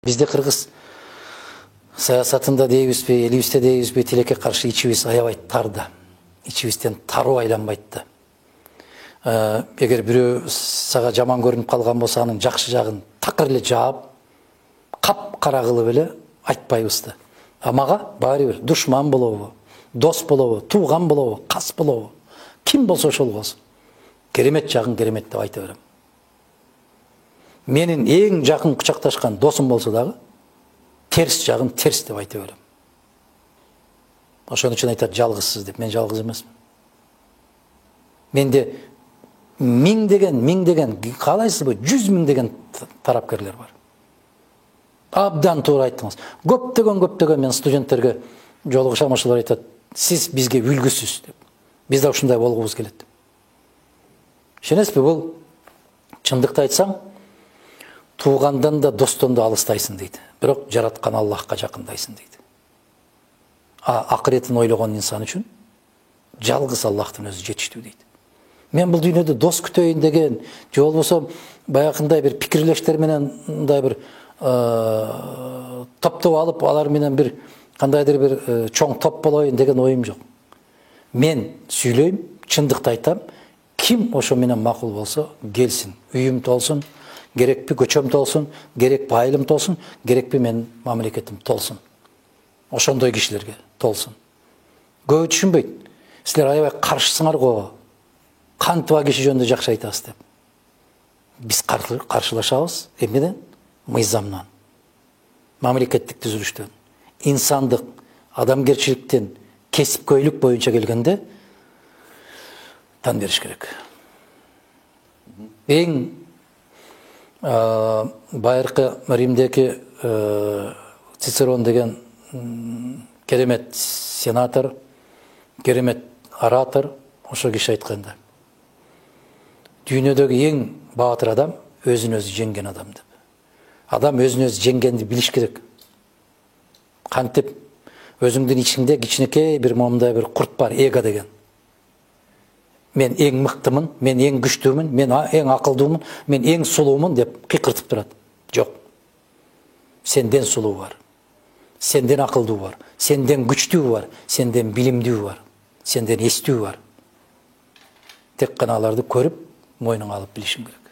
Bizde Kırgız саясатында дейбизби, элибизде дейбизби, тилекке каршы ичибиз аябай тарды. Ичибизден таруу айланбайт да. Эгер бирөө сага жаман көрүнүп калган болсо, анын жакшы жагын такыр эле жаап, кап-кара кылып эле айтпайбыз да. А мага баары бир душман болобу, дос болобу, тууган болобу, кас болобу, ким болсо ошол болсун. Керемет жагын керемет деп айта берем. Менин эң жакын кучакташкан досум болсо дагы, терс жагын терс деп айта берем. Ошон үчүн айтат жалгызсыз деп. Мен жалгыз эмесмин. Менде миңдеген, каалайсызбы, 100 миңдеген тарапкерлер бар. Абдан туура айттыңыз. Көптөгөн мен студенттерге жолугушам, ошолор айтат, сиз бизге үлгүсүз деп. Биз да ушундай болгубуз келет. Ишенесизби, бул чындыкты айтсам, туугандан да достон да алыстайсың дейт. Бирок жараткан Аллахка жакындайсың дейт. Акыретін ойлогон инсан үчүн жалгыз Аллахтын өзү жетиштүү дейт. Мен бул дүйнөдө дос күтөйүн деген, же болбосо баягындай бир пикирлештер менен мындай бир топтоп алып, алар менен бир кандайдыр бир чоң топ болоюн деген оюм жок. Мен сүйлөйм, чындыкты айтам, ким ошо менен макул болсо келсин, үйүм толсун, керекпи көчөм толсун, керек айылым толсун, керекпи менин мамлекетим толсун. Ошондой кишилерге толсун. Көбү түшүнбөйт. Силер аябай каршысыңар го. Кантип киши жөнүндө жакшы айтасыз деп. Биз каршылашабыз эмнеден? Мыйзамдан. Мамлекеттик түзүлүштөн. Инсандык, адамгерчиликтен, кесипкөйлүк боюнча келгенде тан бериш керек. Эң байыркы Римдеки Цицерон деген керемет сенатор, керемет оратор, ошо киши айтканда, дүйнөдөгү эң баатыр адам өзүн өзү жеңген адам деп. Адам өзүн өзү жеңгенди билиш керек. Кантип өзүңдүн ичиңде кичинекей бир момундай бир курт бар, эго деген. Мен эң мыктымын, мен эң күчтүүмүн, мен эң акылдуумун, мен эң сулуумун деп кыйкыртып турат. Жок. Сенден сулуу бар. Сенден акылдуу бар. Сенден күчтүү бар. Сенден билимдүү бар. Сенден эстүү бар. Тек кана аларды көрүп, мойнуңа алып билишиң керек.